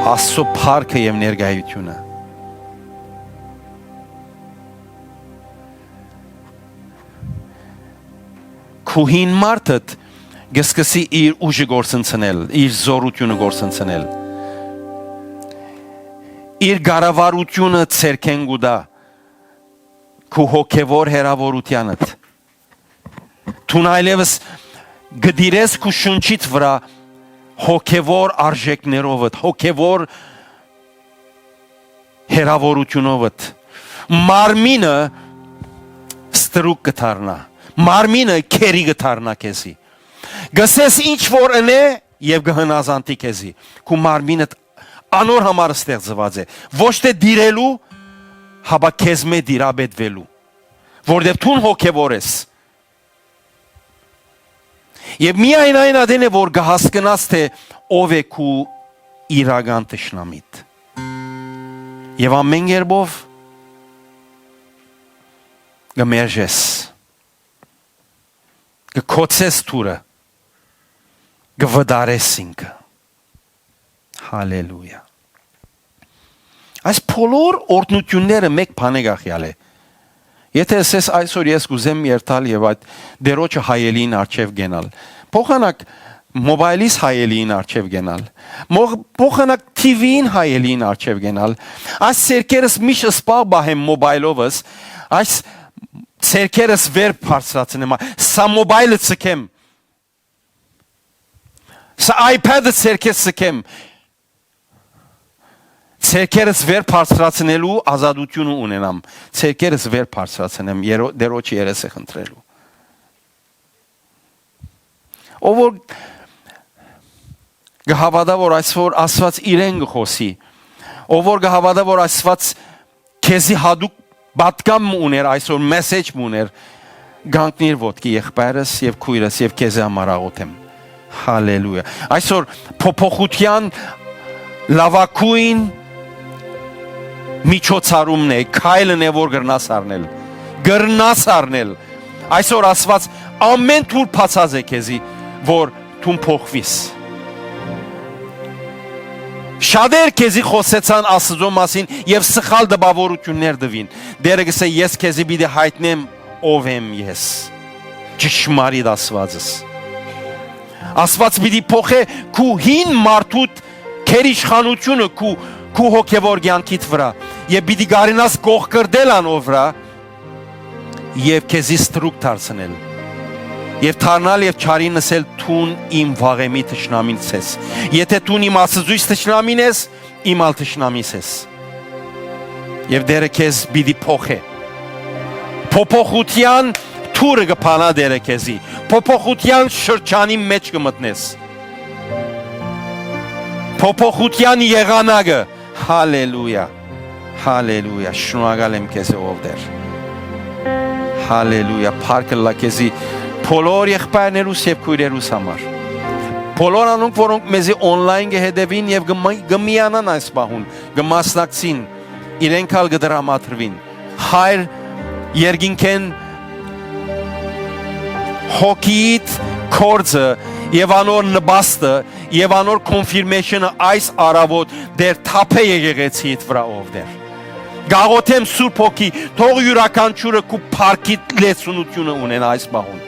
A: Աստծո փառքը եւ ներգայությունը։ Քուհին մարդդ գսկսի իր ուժը գործընծնել, իր զորությունը գործընծնել։ իր գարավարությունը ցերքեն գուտա քու հոգևոր հերավորությանդ Թուն այլևս գդիրես քու շունչիդ վրա հոգևոր արժեքներովդ հոգևոր հերավորությունովդ մարմինը ստրուկ կդառնա մարմինը քերի կդառնա քեզի գսես ինչ որ ընե եւ կհնազանդի քեզի քու մարմինը անոր համար ստեղծված է ոչ թե դիրելու հաբա քեզ մե դիրաբետվելու որտեղ թուն հոգևոր ես եւ միայն այն ադեն է որ կհասկնաս թե ով է քու իրական տշնամիտ եւ ամեն երբով կմերժես կկոչես թուրը կվդարես ինքը Հալելույա Այս բոլոր օրհնությունները մեկ բան է գախյալ է Եթե ասես այսօր ես կուզեմ երթալ եւ այդ դերոջը հայելին արչեւ գենալ փոխանակ մոբայլից հայելին արչեւ գենալ փոխանակ TV-ին հայելին արչեւ գենալ այս սերկերս միշտ սպա բահեմ մոբայլովս այս սերկերս վեր բարձրացնեմ սա մոբայլը ցկեմ սա iPad-ը սերկես ցկեմ Ցերկերս վեր բարձրացնելու ազատությունը ունենամ ցերկերս վեր բարձրացնեմ դերոջի երեսը խնդրելու ով որ գհավատա որ այսօր Աստված իրեն գխոսի ով որ գհավատա որ Աստված քեզի հadouk պատկամ ուներ այսօր մեսեջ ուներ գանքնիր ոտքի եղբայրս եւ քույրս եւ քեզ համար աղոթեմ հալելույա այսօր փոփոխության լավակույն միջոցառումն է քայլն է որ գրնաս առնել այսօր Աստված ամեն թուր փածած է քեզի որ թուն փոխվիս շատեր քեզի խոսեցան Աստծո մասին եւ սխալ դպավորություններ դվին դերը գսե ես քեզի պիտի հայտնեմ ով եմ ես ճշմարիտ Աստված պիտի փոխե քու հին մարդուտ քեր իշխանությունը քու հոգևոր կյանքիդ վրա եւ պիտի գարենաս կողքրդել անով վրա եւ քեզի ստրուկ դարձնել եւ թարնալ եւ չարի նսել թուն իմ վաղեմի տշնամին ես եթե թուն իմ Աստծույց տշնամին ես իմ ալ տշնամիս ես եւ դերը քեզ պիտի փոխե փոփոխության թուրը կփանա դերը քեզի փոփոխության շրջանի մեջ կմտնես փոփոխության եղանակը Հալելույա Հալելույա շնորհակալ եմ քեզ ով դեր Հալելույա փառքը լա քեզի բոլոր եղբայրներուս եւ քույրերուս համար բոլոր անոնք որոնք մեզի on-line կհետևին եւ կմիանան այս պահուն կմասնակցին իրենք ալ կդրամատրվին հայր երգինքեն հոգիით կորձը եւ անոր նբաստը եւ անոր confirmation-ը այս արավոտ դեր թափե եղեցիդ վրա ով դեր գաղոթեմ Սուրբ Հոգի թող յուրաքանչյուրը քու փառքի լեցունությունը ունենա այս պահուն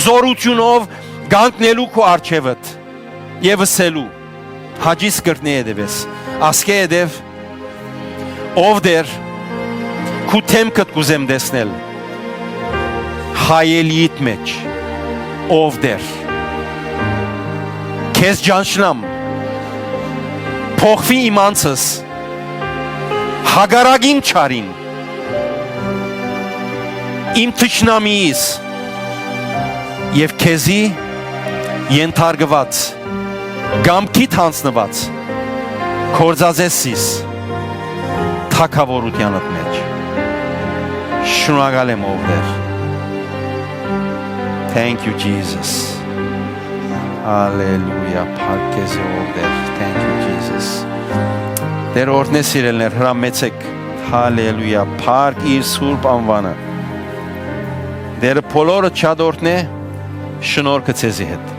A: զորությունով գանքնելու քու արչեվդ եւ ասելու հաջիս կրտնի edevես ասկե edev ով դեր քու թեմքդ կուզեմ դեսնել հայելիիդ մեջ ով դեր քեզ ջանշնամ փոխվի իմ անձս հագարագին չարին իմ թշնամիիս եւ քեզի ենթարկված գամքիդ հանձնված կորձազեսիս թակավորությանդ մեջ շնորհակալ եմ ով դեր Thank you Jesus Hallelujah փառքեզ ով դեր Thank you Jesus Դեր օրհնե սիրելներ հրամեցեք Hallelujah փառք իր սուրբ անվանը Դերը բոլորը չադորտնե շնորհքը ցեզի հետ